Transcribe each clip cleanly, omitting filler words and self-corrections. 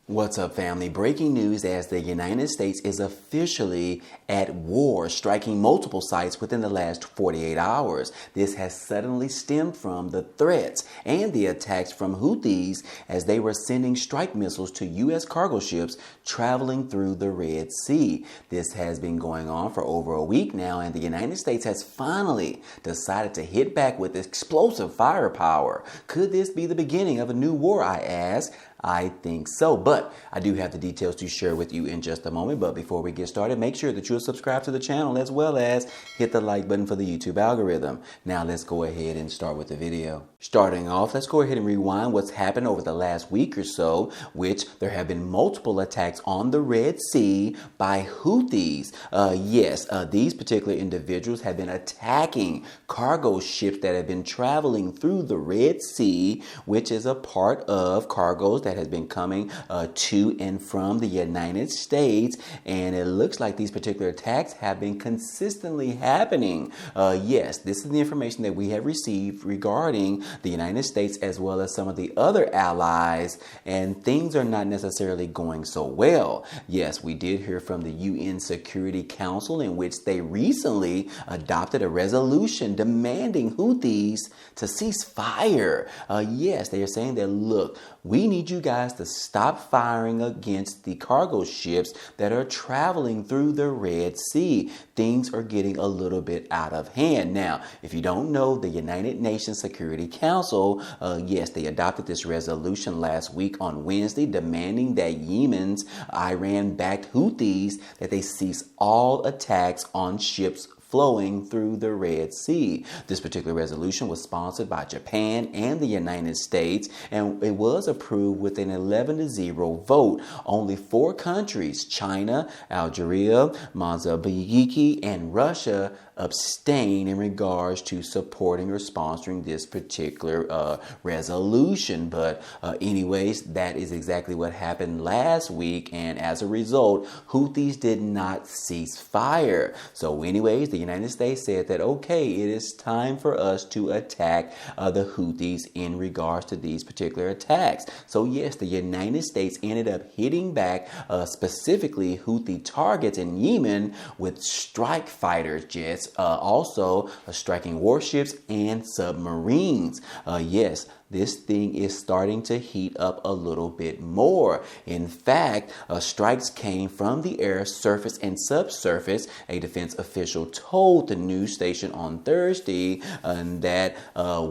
What's up, family? Breaking news as the United States is officially at war, striking multiple sites within the last 48 hours. This has suddenly stemmed from the threats and the attacks from Houthis as they were sending strike missiles to U.S. cargo ships traveling through the Red Sea. This has been going on for over a week now, and the United States has finally decided to hit back with explosive firepower. Could this be the beginning of a new war, I ask? I think so, but I do have the details to share with you in just a moment. But before we get started, make sure that you'll subscribe to the channel as well as hit the like button for the YouTube algorithm. Now let's go ahead and start with the video. Starting off, let's go ahead and rewind what's happened over the last week or so, which there have been multiple attacks on the Red Sea by Houthis. These particular individuals have been attacking cargo ships that have been traveling through the Red Sea, which is a part of cargoes that has been coming to and from the United States, and it looks like these particular attacks have been consistently happening. This is the information that we have received regarding the United States as well as some of the other allies, and things are not necessarily going so well. Yes, we did hear from the UN Security Council, in which they recently adopted a resolution demanding Houthis to cease fire. They are saying that, look, we need you guys to stop firing against the cargo ships that are traveling through the Red Sea. Things are getting a little bit out of hand. Now, if you don't know, the United Nations Security Council, they adopted this resolution last week on Wednesday, demanding that Yemen's Iran-backed Houthis that they cease all attacks on ships flowing through the Red Sea. This particular resolution was sponsored by Japan and the United States, and it was approved with an 11-0 vote. Only 4 countries, China, Algeria, Mozambique, and Russia, abstain in regards to supporting or sponsoring this particular resolution. But anyways, that is exactly what happened last week, and as a result, Houthis did not cease fire. So anyways, the United States said that, okay, it is time for us to attack the Houthis in regards to these particular attacks. So yes, the United States ended up hitting back specifically Houthi targets in Yemen with strike fighter jets, also striking warships and submarines. This thing is starting to heat up a little bit more. In fact, strikes came from the air, surface, and subsurface. A defense official told the news station on Thursday that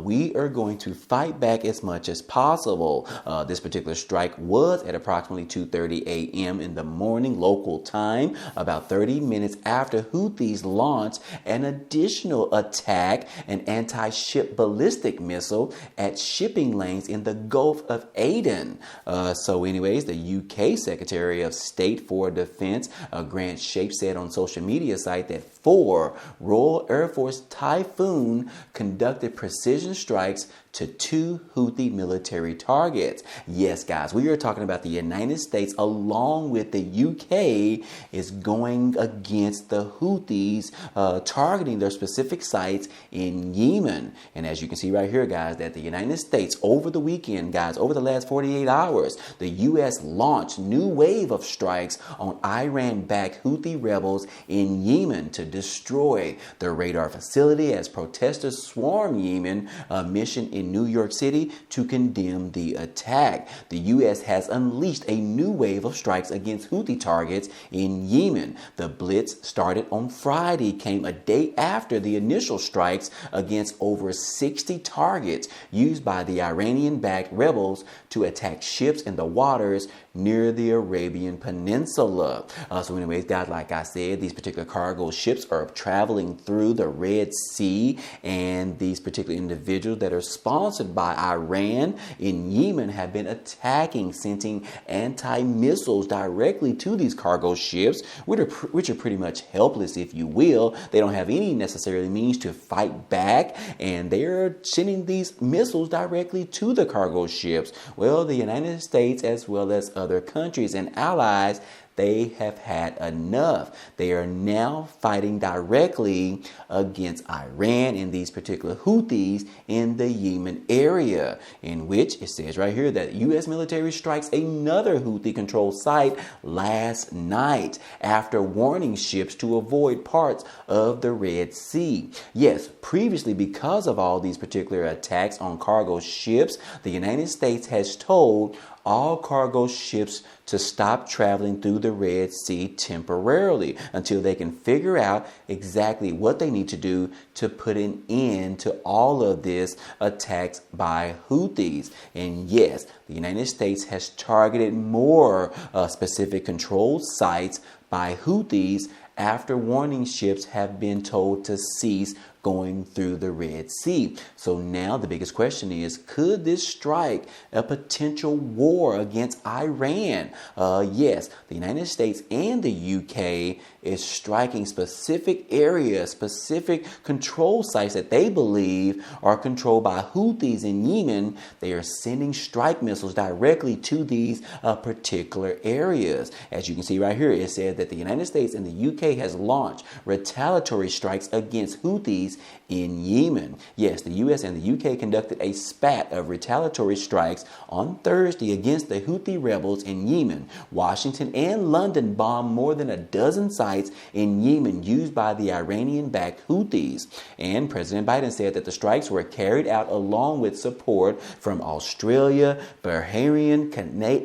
we are going to fight back as much as possible. This particular strike was at approximately 2:30 a.m. in the morning local time, about 30 minutes after Houthis launched an additional attack, an anti-ship ballistic missile at shipping lanes in the Gulf of Aden. The UK Secretary of State for Defense, Grant Shapps, said on social media site that 4 Royal Air Force Typhoon conducted precision strikes to 2 Houthi military targets. Yes, guys, we are talking about the United States along with the UK is going against the Houthis, targeting their specific sites in Yemen. And as you can see right here, guys, that the United States over the weekend, guys, over the last 48 hours, the U.S. launched new wave of strikes on Iran-backed Houthi rebels in Yemen to destroy their radar facility as protesters swarm Yemen mission in New York City to condemn the attack. The U.S. has unleashed a new wave of strikes against Houthi targets in Yemen. The blitz started on Friday, came a day after the initial strikes against over 60 targets used by the Iranian-backed rebels to attack ships in the waters near the Arabian Peninsula. Guys, like I said, these particular cargo ships are traveling through the Red Sea, and these particular individuals that are sponsored by Iran in Yemen have been attacking, sending anti-missiles directly to these cargo ships, which are pretty much helpless, if you will. They don't have any necessary means to fight back, and they're sending these missiles directly to the cargo ships. Well, the United States, as well as other countries and allies, they have had enough. They are now fighting directly against Iran and these particular Houthis in the Yemen area, in which it says right here that U.S. military strikes another Houthi-controlled site last night after warning ships to avoid parts of the Red Sea. Yes, previously, because of all these particular attacks on cargo ships, the United States has told all cargo ships to stop traveling through the Red Sea temporarily until they can figure out exactly what they need to do to put an end to all of this attacks by Houthis. And yes, the United States has targeted more specific controlled sites by Houthis after warning ships have been told to cease going through the Red Sea. So now the biggest question is, could this strike a potential war against Iran? Yes, the United States and the UK is striking specific areas, specific control sites that they believe are controlled by Houthis in Yemen. They are sending strike missiles directly to these particular areas. As you can see right here, it says that the United States and the UK has launched retaliatory strikes against Houthis in Yemen. Yes, the US and the UK conducted a spat of retaliatory strikes on Thursday against the Houthi rebels in Yemen. Washington and London bombed more than a dozen sites in Yemen used by the Iranian-backed Houthis. And President Biden said that the strikes were carried out along with support from Australia, Bahrain,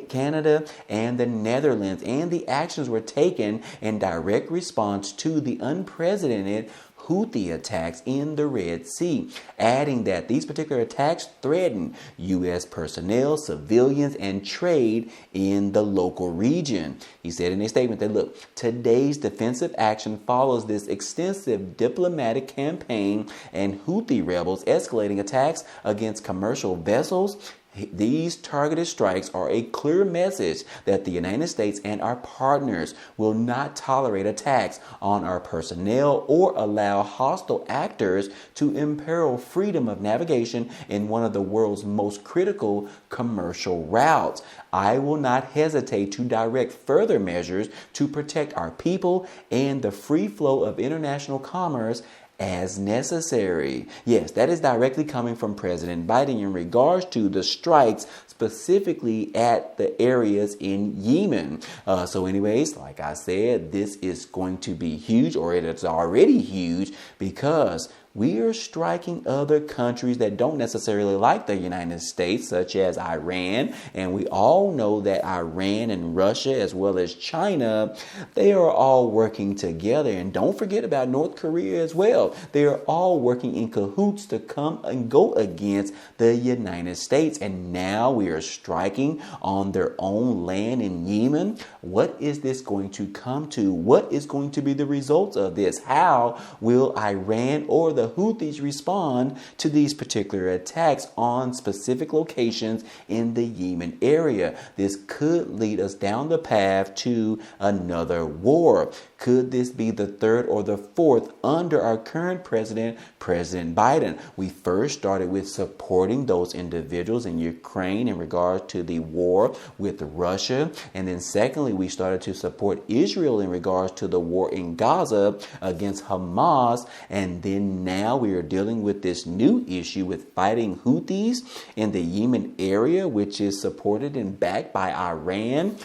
Canada, and the Netherlands. And the actions were taken in direct response to the unprecedented Houthi attacks in the Red Sea, adding that these particular attacks threaten U.S. personnel, civilians, and trade in the local region. He said in a statement that, look, today's defensive action follows this extensive diplomatic campaign and Houthi rebels escalating attacks against commercial vessels. These targeted strikes are a clear message that the United States and our partners will not tolerate attacks on our personnel or allow hostile actors to imperil freedom of navigation in one of the world's most critical commercial routes. I will not hesitate to direct further measures to protect our people and the free flow of international commerce as necessary. Yes, that is directly coming from President Biden in regards to the strikes specifically at the areas in Yemen. So anyways, like I said, this is going to be huge, or it is already huge, because we are striking other countries that don't necessarily like the United States, such as Iran. And we all know that Iran and Russia, as well as China, they are all working together. And don't forget about North Korea as well. They are all working in cahoots to come and go against the United States. And now we are striking on their own land in Yemen. What is this going to come to? What is going to be the results of this? How will Iran or the Houthis respond to these particular attacks on specific locations in the Yemen area? This could lead us down the path to another war. Could this be the third or the fourth under our current president, President Biden? We first started with supporting those individuals in Ukraine in regard to the war with Russia. And then secondly, we started to support Israel in regards to the war in Gaza against Hamas. And then now we are dealing with this new issue with fighting Houthis in the Yemen area, which is supported and backed by Iran.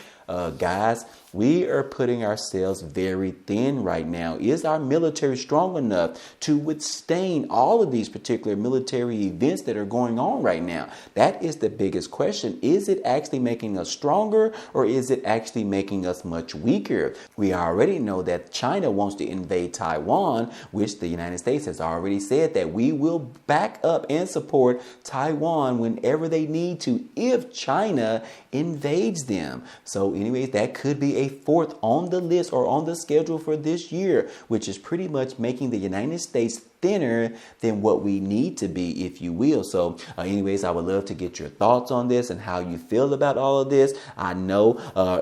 Guys, we are putting ourselves very thin right now. Is our military strong enough to withstand all of these particular military events that are going on right now? That is the biggest question. Is it actually making us stronger, or is it actually making us much weaker? We already know that China wants to invade Taiwan, which the United States has already said that we will back up and support Taiwan whenever they need to if China invades them. So anyways, that could be a fourth on the list or on the schedule for this year, which is pretty much making the United States thinner than what we need to be, if you will. So anyways, I would love to get your thoughts on this and how you feel about all of this. I know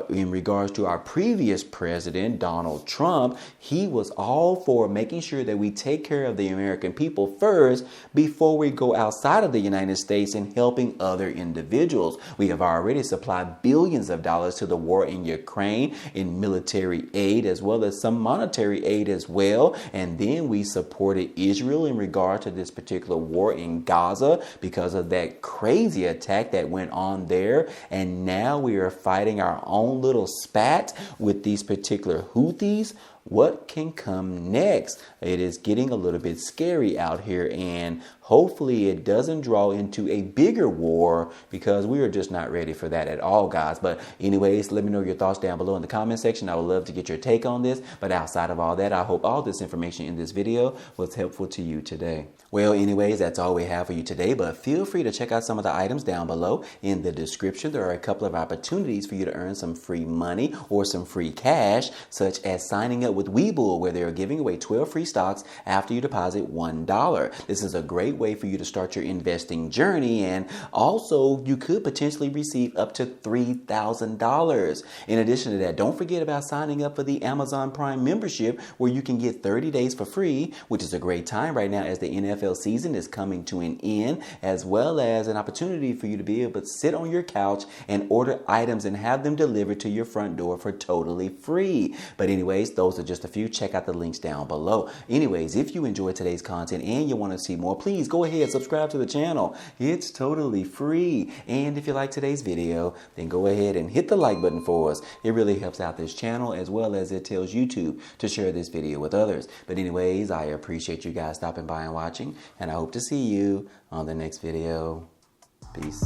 in regards to our previous president, Donald Trump, he was all for making sure that we take care of the American people first before we go outside of the United States and helping other individuals. We have already supplied billions of dollars to the war in Ukraine in military aid as well as some monetary aid as well. And then we supported Israel in regard to this particular war in Gaza because of that crazy attack that went on there. And now we are fighting our own little spat with these particular Houthis. What can come next? It is getting a little bit scary out here, and hopefully it doesn't draw into a bigger war because we are just not ready for that at all, guys. But anyways, let me know your thoughts down below in the comment section. I would love to get your take on this. But outside of all that, I hope all this information in this video was helpful to you today. Well, anyways, that's all we have for you today, but feel free to check out some of the items down below in the description. There are a couple of opportunities for you to earn some free money or some free cash, such as signing up with Webull, where they are giving away 12 free stocks after you deposit $1. This is a great way for you to start your investing journey, and also you could potentially receive up to $3,000. In addition to that, don't forget about signing up for the Amazon Prime membership, where you can get 30 days for free, which is a great time right now as the NFL season is coming to an end, as well as an opportunity for you to be able to sit on your couch and order items and have them delivered to your front door for totally free. But anyways, those are just a few. Check out the links down below. Anyways, if you enjoyed today's content and you want to see more, please go ahead, subscribe to the channel. It's totally free. And if you like today's video, then go ahead and hit the like button for us. It really helps out this channel, as well as it tells YouTube to share this video with others. But anyways, I appreciate you guys stopping by and watching, and I hope to see you on the next video. Peace.